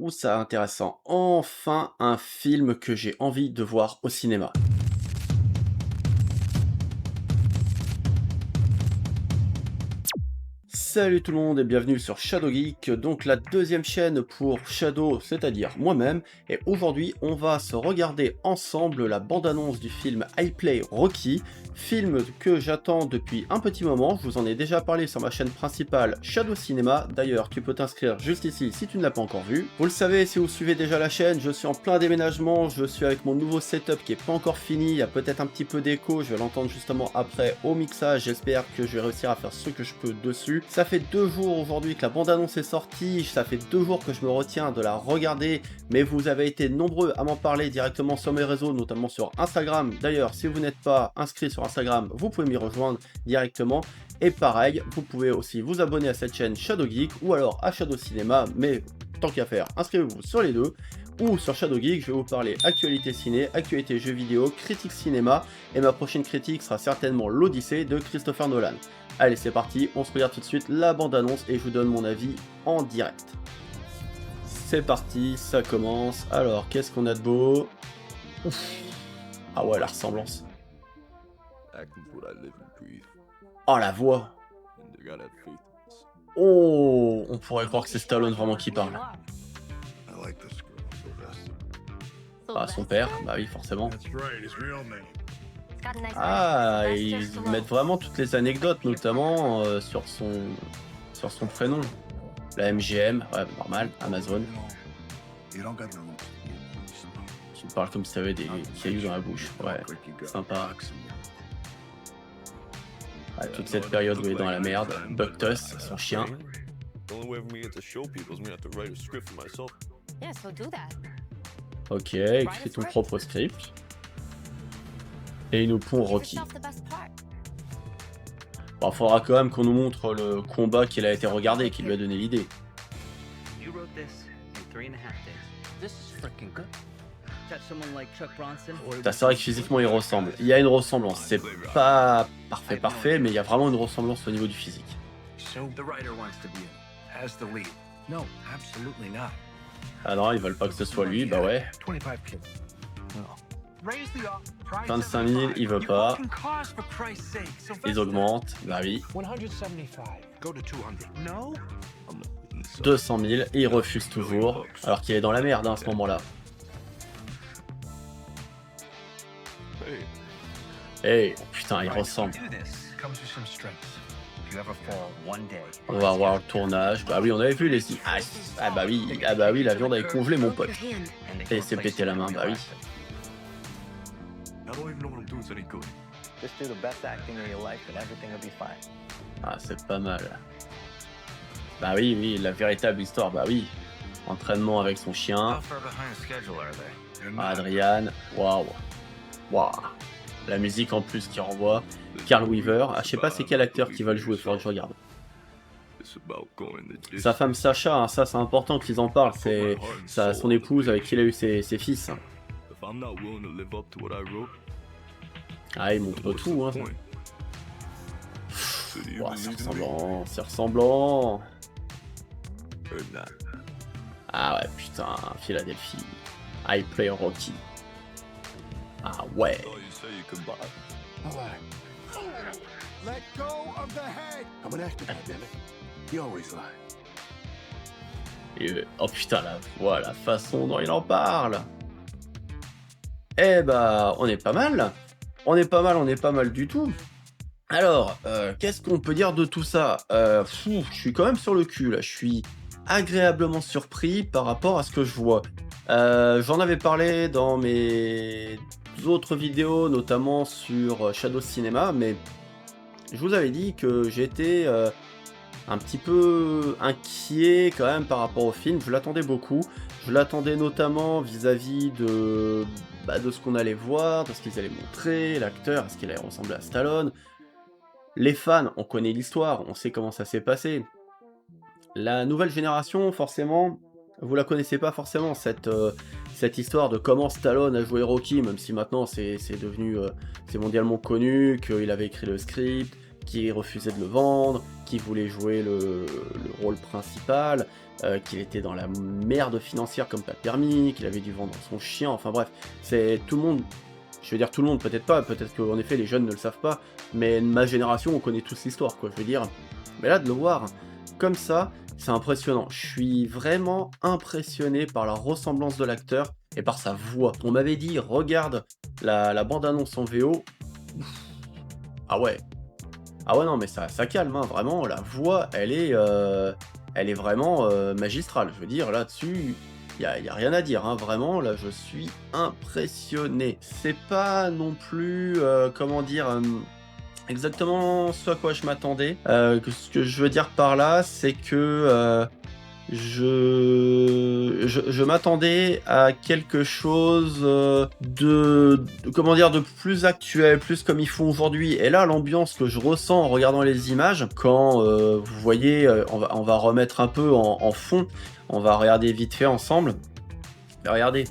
Ouh, ça intéressant. Enfin un film que j'ai envie de voir au cinéma. Salut tout le monde et bienvenue sur Shadow Geek, donc la deuxième chaîne pour Shadow, c'est-à-dire moi-même, et aujourd'hui on va se regarder ensemble la bande-annonce du film I Play Rocky, film que j'attends depuis un petit moment. Je vous en ai déjà parlé sur ma chaîne principale Shadow Cinéma, d'ailleurs tu peux t'inscrire juste ici si tu ne l'as pas encore vu. Vous le savez, si vous suivez déjà la chaîne, je suis en plein déménagement, je suis avec mon nouveau setup qui est pas encore fini, il y a peut-être un petit peu d'écho, je vais l'entendre justement après au mixage, j'espère que je vais réussir à faire ce que je peux dessus. Ça fait 2 jours aujourd'hui que la bande-annonce est sortie, ça fait 2 jours que je me retiens de la regarder, mais vous avez été nombreux à m'en parler directement sur mes réseaux, notamment sur Instagram. D'ailleurs, si vous n'êtes pas inscrit sur Instagram, vous pouvez m'y rejoindre directement. Et pareil, vous pouvez aussi vous abonner à cette chaîne Shadow Geek ou alors à Shadow Cinéma, mais tant qu'à faire, inscrivez-vous sur les deux. Ou sur Shadow Geek, je vais vous parler actualité ciné, actualité jeux vidéo, critique cinéma, et ma prochaine critique sera certainement l'Odyssée de Christopher Nolan. Allez, c'est parti, on se regarde tout de suite la bande-annonce et je vous donne mon avis en direct. C'est parti, ça commence. Alors, qu'est-ce qu'on a de beau? Ouf. Ah ouais, la ressemblance. Oh, la voix. Oh, on pourrait croire que c'est Stallone vraiment qui parle. Ah, son père, bah oui, forcément. Ah, ils mettent vraiment toutes les anecdotes, notamment sur son prénom. La MGM, ouais, normal, Amazon. Tu me parles comme si t'avais des cailloux dans la bouche, ouais, sympa. Ah, toute cette période où il est dans la merde. Buctus, son chien. Ok, écris ton propre script. Et il nous pond Rocky. Bon, faudra quand même qu'on nous montre le combat qu'il a été regardé, qui lui a donné l'idée. C'est vrai que physiquement il ressemble. Il y a une ressemblance. C'est pas parfait, mais il y a vraiment une ressemblance au niveau du physique. Ah non, ils veulent pas que ce soit lui, bah ouais. 25 000, il veut pas. Ils augmentent, bah oui. 200 000, et il refuse toujours, alors qu'il est dans la merde hein, à ce moment-là. Hey, putain, il ressemble. On va voir le tournage. Bah oui, on avait vu les... Ah bah oui, la viande avait congelé mon pote. Et il s'est pété la main, bah oui. Ah, c'est pas mal. Bah oui, la véritable histoire, bah oui. Entraînement avec son chien. Ah, Adrian, waouh. Waouh. La musique en plus qui renvoie. Carl Weaver, ah, je sais pas c'est quel acteur qui va le jouer, il faudra que je regarde. Sa femme Sacha, hein, ça c'est important qu'ils en parlent, c'est son épouse avec qui il a eu ses fils. Ah, il montre tout, hein. Wow, c'est ressemblant. Ah ouais, putain, Philadelphie. I Play Rocky. Ah ouais. Et, oh putain, la façon dont il en parle. Eh bah, on est pas mal. On est pas mal du tout. Alors, qu'est-ce qu'on peut dire de tout ça? Je suis quand même sur le cul là, je suis agréablement surpris par rapport à ce que je vois. J'en avais parlé dans mes autres vidéos, notamment sur Shadow Cinéma, mais je vous avais dit que j'étais un petit peu inquiet quand même par rapport au film. Je l'attendais beaucoup. Je l'attendais notamment vis-à-vis de ce qu'on allait voir, de ce qu'ils allaient montrer, l'acteur, est-ce qu'il allait ressembler à Stallone. Les fans, on connaît l'histoire, on sait comment ça s'est passé. La nouvelle génération, forcément, vous la connaissez pas forcément, cette histoire de comment Stallone a joué Rocky, même si maintenant c'est devenu c'est mondialement connu, qu'il avait écrit le script, qui refusait de le vendre, qui voulait jouer le rôle principal, qu'il était dans la merde financière comme pas permis, qu'il avait dû vendre son chien, enfin bref, c'est tout le monde, je veux dire tout le monde peut-être pas, peut-être qu'en effet les jeunes ne le savent pas, mais ma génération on connaît tous l'histoire quoi, je veux dire. Mais là de le voir comme ça, c'est impressionnant. Je suis vraiment impressionné par la ressemblance de l'acteur et par sa voix. On m'avait dit regarde la bande-annonce en VO, ah ouais. Ah ouais, non, mais ça calme, hein, vraiment, la voix, elle est vraiment magistrale. Je veux dire, là-dessus, y a rien à dire, hein, vraiment, là, je suis impressionné. C'est pas non plus, comment dire, exactement ce à quoi je m'attendais. Ce que je veux dire par là, c'est que je m'attendais à quelque chose comment dire, de plus actuel, plus comme ils font aujourd'hui. Et là, l'ambiance que je ressens en regardant les images, quand vous voyez, on va remettre un peu en fond, on va regarder vite fait ensemble. Regardez,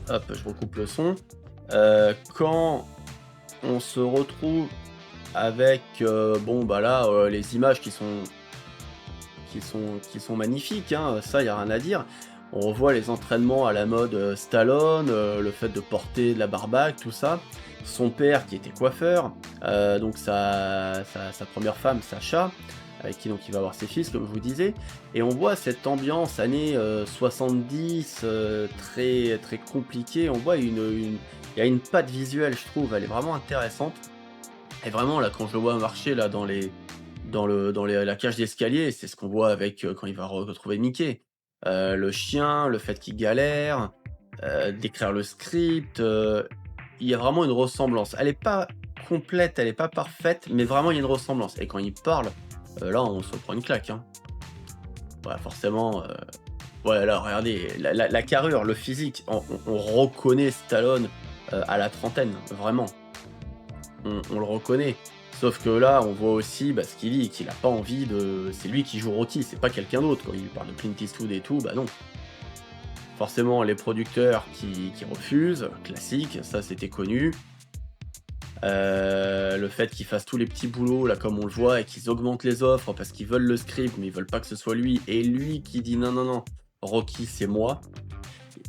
hop, je recoupe le son. Quand on se retrouve avec, bon bah là, les images qui sont magnifiques, hein, ça y a rien à dire. On revoit les entraînements à la mode Stallone, le fait de porter de la barbaque, tout ça. Son père qui était coiffeur, donc sa première femme, Sacha, avec qui donc il va avoir ses fils, comme je vous disais. Et on voit cette ambiance années 70, très, très compliquée. On voit il y a une patte visuelle, je trouve, elle est vraiment intéressante. Et vraiment, là, quand je le vois marcher là, la cage d'escalier, c'est ce qu'on voit avec quand il va retrouver Mickey. Le chien, le fait qu'il galère, d'écrire le script, il y a vraiment une ressemblance. Elle est pas complète, elle est pas parfaite, mais vraiment il y a une ressemblance. Et quand il parle, là on se prend une claque, hein. Ouais, forcément, ouais, là regardez, la carrure, le physique, on reconnaît Stallone à la trentaine, vraiment. On le reconnaît. Sauf que là, on voit aussi bah, ce qu'il dit, qu'il a pas envie de. C'est lui qui joue Rocky, c'est pas quelqu'un d'autre. Quand il parle de Clint Eastwood et tout, bah non. Forcément, les producteurs qui refusent, classique, ça c'était connu. Le fait qu'ils fassent tous les petits boulots, là, comme on le voit, et qu'ils augmentent les offres parce qu'ils veulent le script, mais ils veulent pas que ce soit lui. Et lui qui dit non, non, non, Rocky, c'est moi.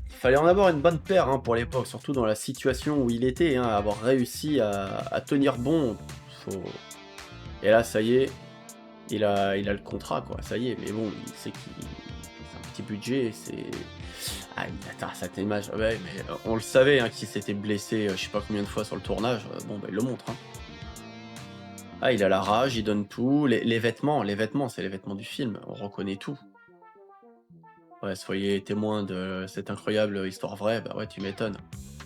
Il fallait en avoir une bonne paire hein, pour l'époque, surtout dans la situation où il était, hein, avoir réussi à tenir bon. Et là, ça y est, il a le contrat, quoi, ça y est. Mais bon, il sait qu'il c'est un petit budget, c'est... Ah, attends, cette image, ouais, mais on le savait, hein, qu'il s'était blessé, je sais pas combien de fois sur le tournage, bon, bah, il le montre, hein. Ah, il a la rage, il donne tout, les vêtements, c'est les vêtements du film, on reconnaît tout. Ouais, soyez témoin de cette incroyable histoire vraie, bah ouais, tu m'étonnes.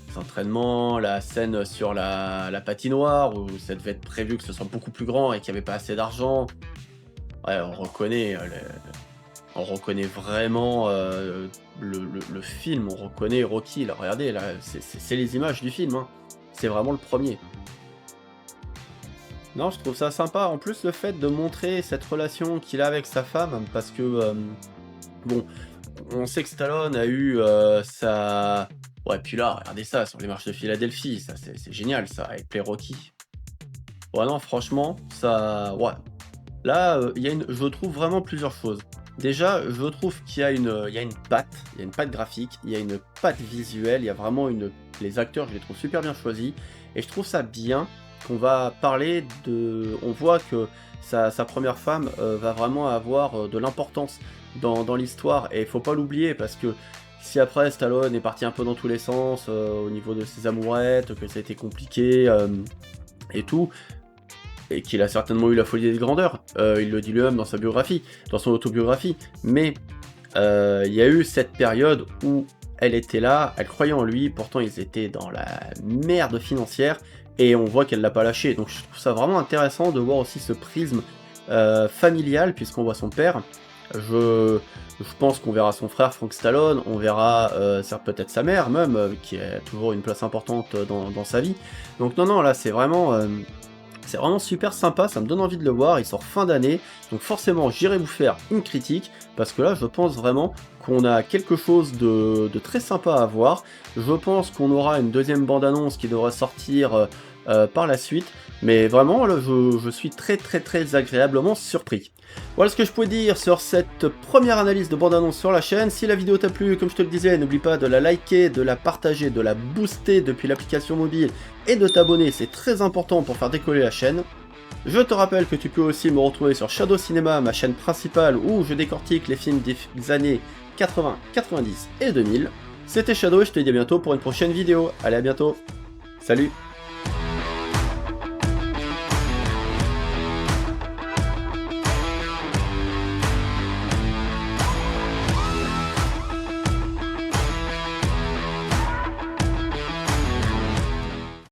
Les entraînements, la scène sur la patinoire, où ça devait être prévu que ce soit beaucoup plus grand et qu'il n'y avait pas assez d'argent. Ouais, on reconnaît vraiment le film, on reconnaît Rocky, là, regardez, là, c'est les images du film, hein. C'est vraiment le premier. Non, je trouve ça sympa. En plus, le fait de montrer cette relation qu'il a avec sa femme, parce que, bon, on sait que Stallone a eu sa... Ouais, puis là, regardez ça, sur les marches de Philadelphie, ça c'est génial, ça, avec les Rocky. Ouais, non, franchement, ça... Ouais. Là, je trouve vraiment plusieurs choses. Déjà, je trouve il y a une patte graphique, il y a une patte visuelle, il y a vraiment une... Les acteurs, je les trouve super bien choisis, et je trouve ça bien qu'on va parler de... On voit que sa première femme va vraiment avoir de l'importance dans l'histoire, et il faut pas l'oublier, parce que si après Stallone est parti un peu dans tous les sens, au niveau de ses amourettes, que ça a été compliqué, et tout, et qu'il a certainement eu la folie des grandeurs, il le dit lui-même dans sa biographie, dans son autobiographie, mais il y a eu cette période où elle était là, elle croyait en lui, pourtant ils étaient dans la merde financière, et on voit qu'elle l'a pas lâché, donc je trouve ça vraiment intéressant de voir aussi ce prisme familial, puisqu'on voit son père. Je pense qu'on verra son frère Frank Stallone, on verra peut-être sa mère même, qui a toujours une place importante dans sa vie. Donc non, non, là c'est vraiment super sympa, ça me donne envie de le voir, il sort fin d'année, donc forcément j'irai vous faire une critique, parce que là je pense vraiment qu'on a quelque chose de très sympa à voir. Je pense qu'on aura une deuxième bande-annonce qui devrait sortir par la suite. Mais vraiment, là, je suis très agréablement surpris. Voilà ce que je pouvais dire sur cette première analyse de bande-annonce sur la chaîne. Si la vidéo t'a plu, comme je te le disais, n'oublie pas de la liker, de la partager, de la booster depuis l'application mobile et de t'abonner, c'est très important pour faire décoller la chaîne. Je te rappelle que tu peux aussi me retrouver sur Shadow Cinéma, ma chaîne principale où je décortique les films des années 80, 90 et 2000. C'était Shadow et je te dis à bientôt pour une prochaine vidéo. Allez, à bientôt. Salut!